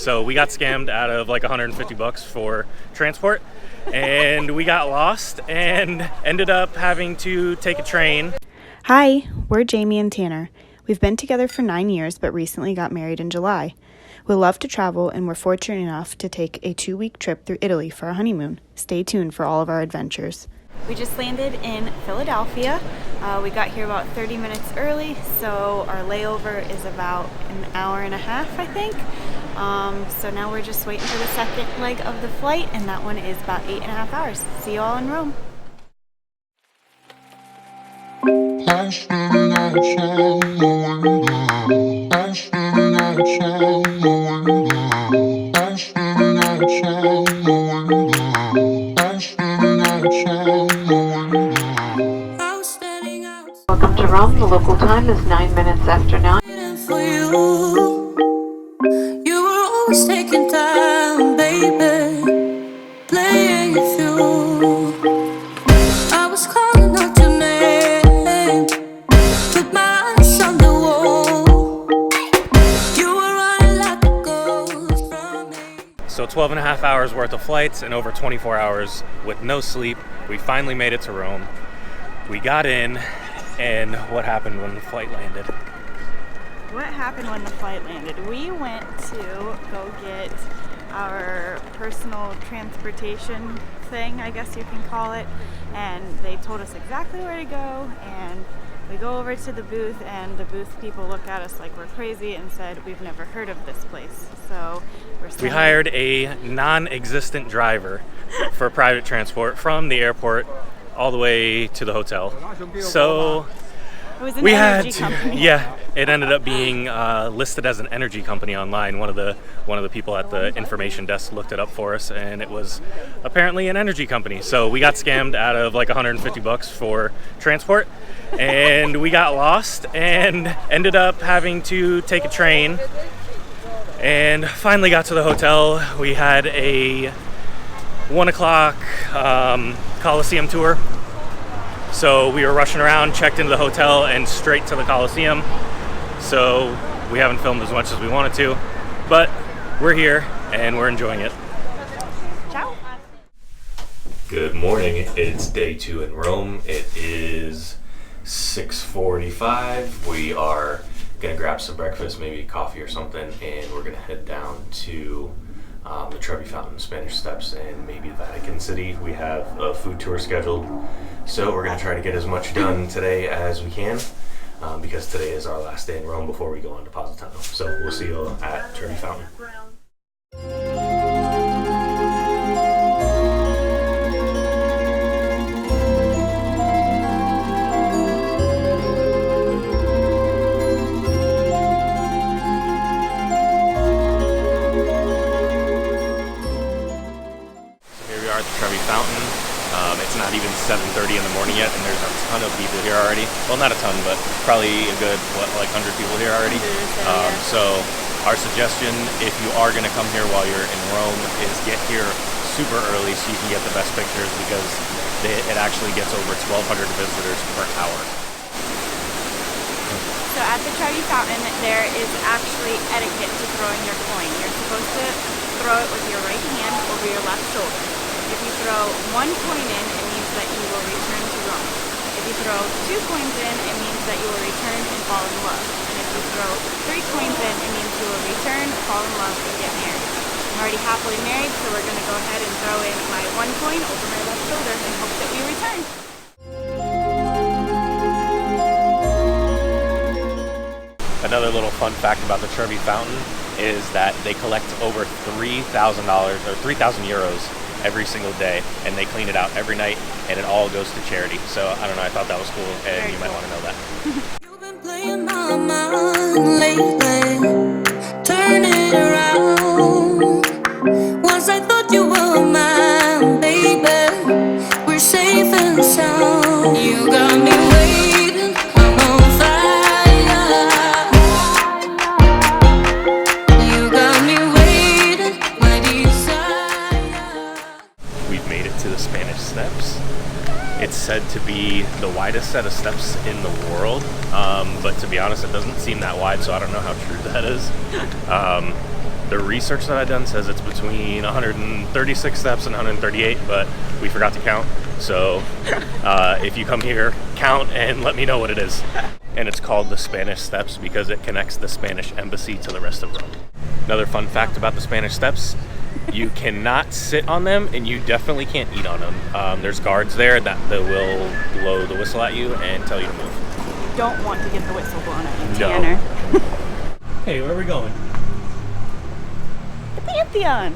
So we got scammed out of like 150 bucks for transport, and we got lost and ended up having to take a train. Hi, we're Jamie and Tanner. We've been together for 9 years, but recently got married in July. We love to travel, and we're fortunate enough to take a 2-week trip through Italy for our honeymoon. Stay tuned for all of our adventures. We just landed in Philadelphia. We got here about 30 minutes early, so our layover is about an hour and a half, I think. So now we're just waiting for the second leg of the flight, and that one is about 8.5 hours. See you all in Rome. I'm standing outside the window. I'm standing outside the window. I'm standing outside the window. I'm standing outside the window. I'm standing outside. Welcome to Rome. The local time is 9 minutes after 9. For you, you were always taking time, baby, playing it through. I was calling out your name, with my eyes on the wall. You were running like a ghost from me. So 12 and a half hours worth of flights and over 24 hours with no sleep. We finally made it to Rome. We got in, and what happened when the flight landed? What happened when the flight landed? We went to go get our personal transportation thing, I guess you can call it, and they told us exactly where to go, and we go over to the booth, and the booth people look at us like we're crazy and said, we've never heard of this place. So We hired a non-existent driver for private transport from the airport all the way to the hotel. So it was an we energy had to, company. yeah, it ended up being listed as an energy company online. One of the people at the information desk looked it up for us, and it was apparently an energy company. So we got scammed out of like 150 bucks for transport, and we got lost and ended up having to take a train, and finally got to the hotel. We had a 1 o'clock Colosseum tour. So we were rushing around, checked into the hotel, and straight to the Colosseum. So we haven't filmed as much as we wanted to, but we're here and we're enjoying it. Ciao. Good morning. It's day 2 in Rome. It is 6:45. We are gonna grab some breakfast, maybe coffee or something, and we're gonna head down to the Trevi Fountain, Spanish Steps, and maybe Vatican City. We have a food tour scheduled, so we're going to try to get as much done today as we can, because today is our last day in Rome before we go on to Positano. So we'll see you at Trevi Fountain. At the Trevi Fountain. It's not even 7:30 in the morning yet, and there's a ton of people here already. Well, not a ton, but probably a good, like 100 people here already. So our suggestion, if you are going to come here while you're in Rome, is get here super early so you can get the best pictures, because it actually gets over 1,200 visitors per hour. So at the Trevi Fountain, there is actually etiquette to throwing your coin. You're supposed to throw it with your right hand over your left shoulder. If you throw 1 coin in, it means that you will return to Rome. If you throw 2 coins in, it means that you will return and fall in love. And if you throw 3 coins in, it means you will return, fall in love, and get married. I'm already happily married, so we're going to go ahead and throw in my 1 coin over my left shoulder and hope that we return. Another little fun fact about the Trevi Fountain is that they collect over $3,000 or 3,000 euros every single day, and they clean it out every night, and it all goes to charity. So I don't know, I thought that was cool, and Very you might cool. want to know that. You've been playing my mind lately, turn it around. Once I thought you were mine, baby, we're safe and sound. You got me waiting, I'm on fire. You got me waiting, my desire. We've made it to the Spanish Steps. It's said to be the widest set of steps in the world, but to be honest, it doesn't seem that wide, so I don't know how true that is. The research that I've done says it's between 136 steps and 138, but we forgot to count. So if you come here, count and let me know what it is. And it's called the Spanish Steps because it connects the Spanish embassy to the rest of Rome. Another fun fact about the Spanish Steps, you cannot sit on them and you definitely can't eat on them. There's guards there that will blow the whistle at you and tell you to move. You don't want to get the whistle blown at you, No. Tanner. Hey, where are we going? The Pantheon.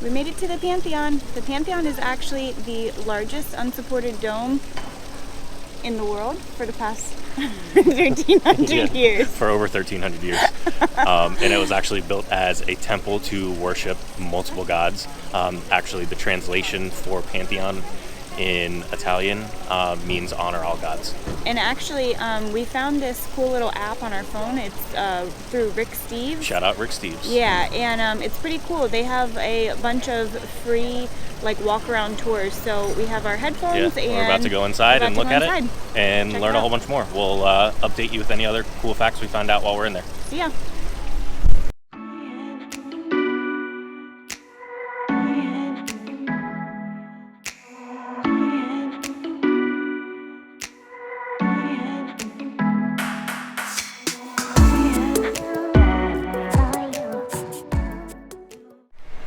We made it to the Pantheon. The Pantheon is actually the largest unsupported dome in the world for the past 1,300 years. For over 1,300 years. And it was actually built as a temple to worship multiple gods. Actually, the translation for Pantheon in Italian means honor all gods. And actually, we found this cool little app on our phone. It's through Rick Steves. Shout out Rick Steves. Yeah, and it's pretty cool. They have a bunch of free walk around tours. So we have our headphones and we're about to go inside and look at it and Check learn it a whole out. bunch more. We'll update you with any other cool facts we find out while we're in there. See ya.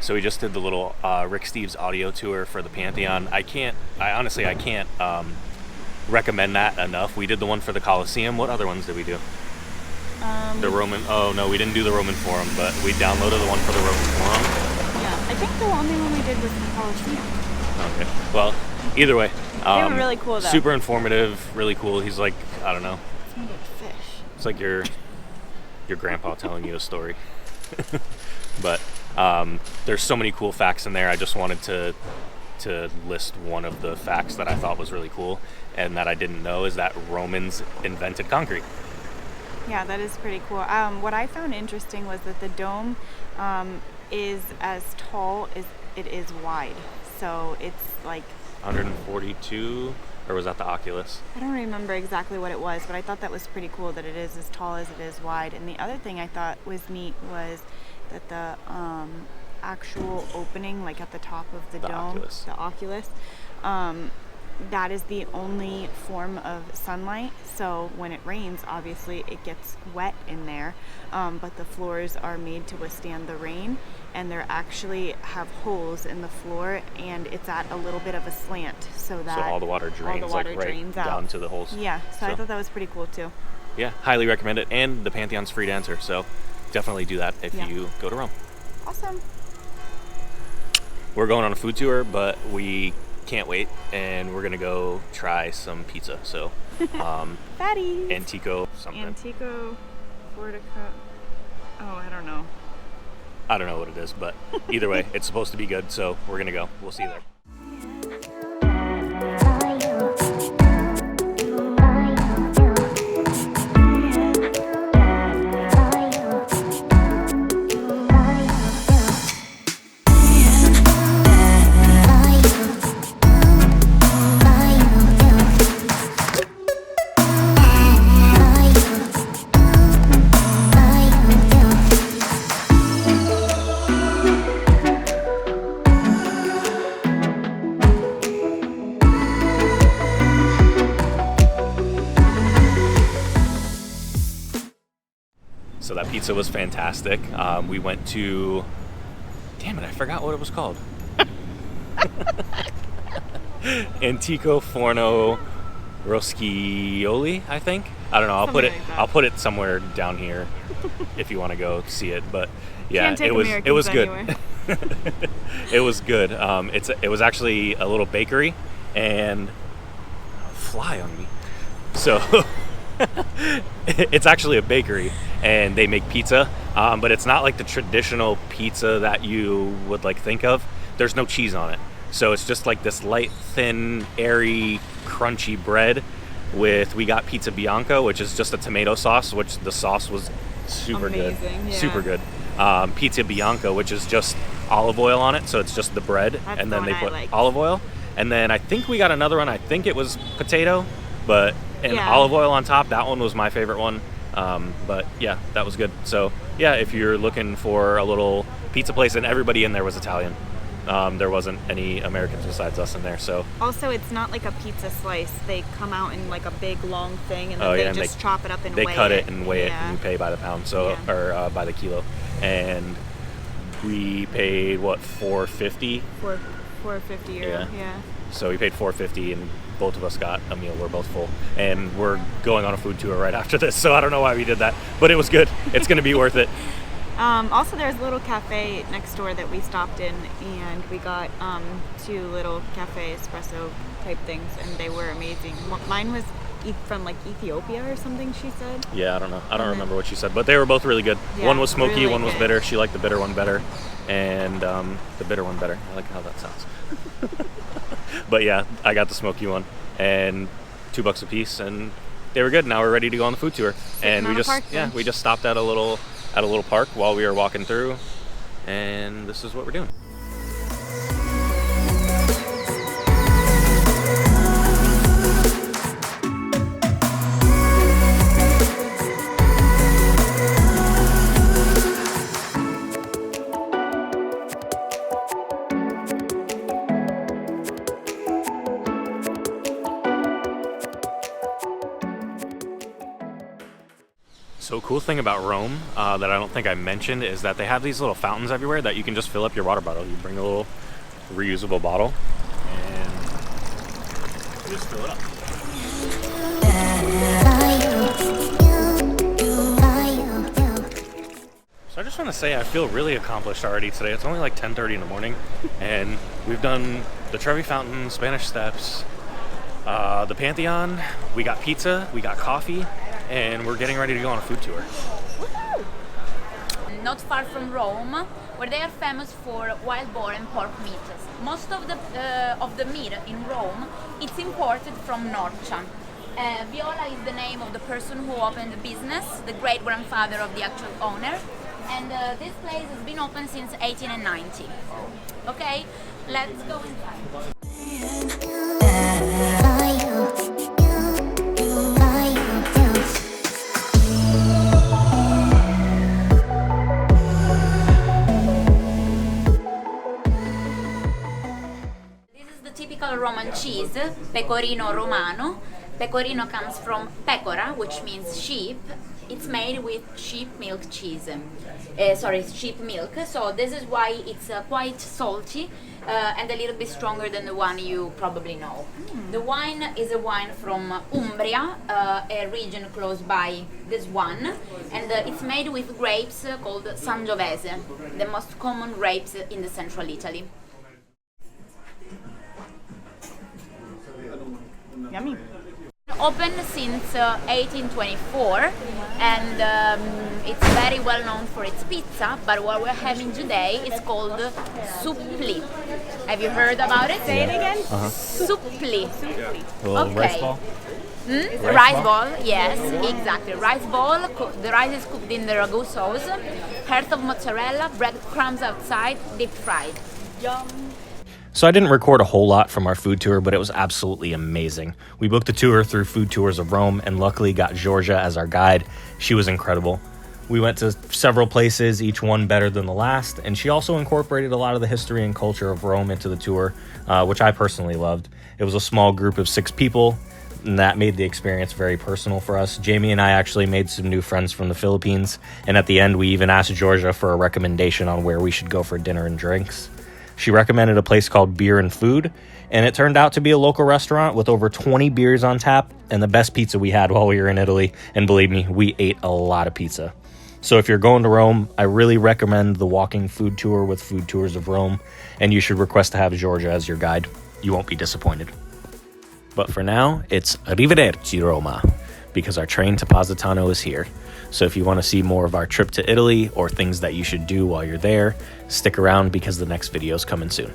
So we just did the little Rick Steves audio tour for the Pantheon. I honestly can't recommend that enough. We did the one for the Colosseum. What other ones did we do? The Roman, oh no, we didn't do the Roman Forum, but we downloaded the one for the Roman Forum. Yeah, I think the only one we did was the Colosseum. Okay, well, either way. They were really cool though. Super informative, really cool. He's like, I don't know. It's made of fish. It's like your grandpa telling you a story. But there's so many cool facts in there. I just wanted to list one of the facts that I thought was really cool and that I didn't know is that Romans invented concrete. Yeah, that is pretty cool. What I found interesting was that the dome is as tall as it is wide. So it's like 142, or was that the Oculus? I don't remember exactly what it was, but I thought that was pretty cool that it is as tall as it is wide. And the other thing I thought was neat was that the actual opening, like at the top of the dome, the Oculus, that is the only form of sunlight. So when it rains, obviously it gets wet in there, but the floors are made to withstand the rain, and they actually have holes in the floor, and it's at a little bit of a slant, so that all the water drains, drains out down to the holes. Yeah, so I thought that was pretty cool too. Yeah, highly recommend it. And the Pantheon's free to enter, so definitely do that if you go to Rome. Awesome. We're going on a food tour, but we can't wait, and we're gonna go try some pizza. So, Fatties. Antico something. Antico Fortica. Oh, I don't know. I don't know what it is, but either way, it's supposed to be good. So we're gonna go. We'll see you there. So that pizza was fantastic. We went to, damn it, I forgot what it was called. Antico Forno Roscioli, I think. I don't know. I'll put it somewhere down here if you want to go see it. But yeah, it was good. It was good. It was actually a little bakery, and fly on me. So it's actually a bakery, and they make pizza, but it's not like the traditional pizza that you would think of. There's no cheese on it, so it's just like this light, thin, airy, crunchy bread we got pizza bianca, which is just a tomato sauce, which the sauce was super good. Yeah. Super good. Pizza bianca, which is just olive oil on it, so it's just the bread, That's and the then they one I put liked. olive oil. And then I think we got another one. I think it was potato, but and Yeah. olive oil on top. That one was my favorite one. But yeah, that was good. So yeah, if you're looking for a little pizza place, and everybody in there was Italian. There wasn't any Americans besides us in there. So Also, it's not like a pizza slice. They come out in like a big long thing, and then Oh, they yeah, and just chop it up and they weigh cut it and weigh it, Yeah. and you pay by the pound, so Yeah. or by the kilo. And we paid what, $4.50. $4.50 Yeah. Yeah. So we paid $4.50, and both of us got a meal. We're both full, and we're going on a food tour right after this. So I don't know why we did that, but it was good. It's going to be worth it. Also, there's a little cafe next door that we stopped in, and we got 2 little cafe espresso type things, and they were amazing. Mine was from like Ethiopia or something, she said. Yeah, I don't know. I don't remember what she said, but they were both really good. Yeah, One was smoky, really one was good. bitter. She liked the bitter one better, and the bitter one better. I like how that sounds. But yeah, I got the smoky one, and $2 a piece, and they were good. Now we're ready to go on the food tour, and on a park bench. we just stopped at a little park while we were walking through, and this is what we're doing. So cool thing about Rome that I don't think I mentioned is that they have these little fountains everywhere that you can just fill up your water bottle. You bring a little reusable bottle and you just fill it up. So I just want to say I feel really accomplished already today. It's only like 10:30 in the morning, and we've done the Trevi Fountain, Spanish Steps, the Pantheon, we got pizza, we got coffee, and we're getting ready to go on a food tour. Not far from Rome, where they are famous for wild boar and pork meat. Most of the meat in Rome, it's imported from Norcia. Viola is the name of the person who opened the business, the great grandfather of the actual owner, and this place has been open since 1890. Okay, let's go inside. Typical Roman cheese, pecorino romano. Pecorino comes from pecora, which means sheep. It's made with sheep milk cheese. Sheep milk. So this is why it's quite salty and a little bit stronger than the one you probably know. The wine is a wine from Umbria, a region close by this one, and it's made with grapes called Sangiovese, the most common grapes in the central Italy. Yummy. Open since 1824, and it's very well known for its pizza, but what we're having today is called suppli. Have you heard about it? Say it again. Suppli. A little rice ball? Rice ball, yes, exactly. Rice ball, the rice is cooked in the ragu sauce, hearts of mozzarella, breadcrumbs outside, deep fried. Yum. So I didn't record a whole lot from our food tour, but it was absolutely amazing. We booked a tour through Food Tours of Rome and luckily got Georgia as our guide. She was incredible. We went to several places, each one better than the last, and she also incorporated a lot of the history and culture of Rome into the tour, which I personally loved. It was a small group of 6 people, and that made the experience very personal for us. Jamie and I actually made some new friends from the Philippines, and at the end we even asked Georgia for a recommendation on where we should go for dinner and drinks. She recommended a place called Beer and Food, and it turned out to be a local restaurant with over 20 beers on tap and the best pizza we had while we were in Italy. And believe me, we ate a lot of pizza. So if you're going to Rome, I really recommend the walking food tour with Food Tours of Rome, and you should request to have Georgia as your guide. You won't be disappointed. But for now, it's Arrivederci Roma, because our train to Positano is here. So if you want to see more of our trip to Italy or things that you should do while you're there, stick around because the next video is coming soon.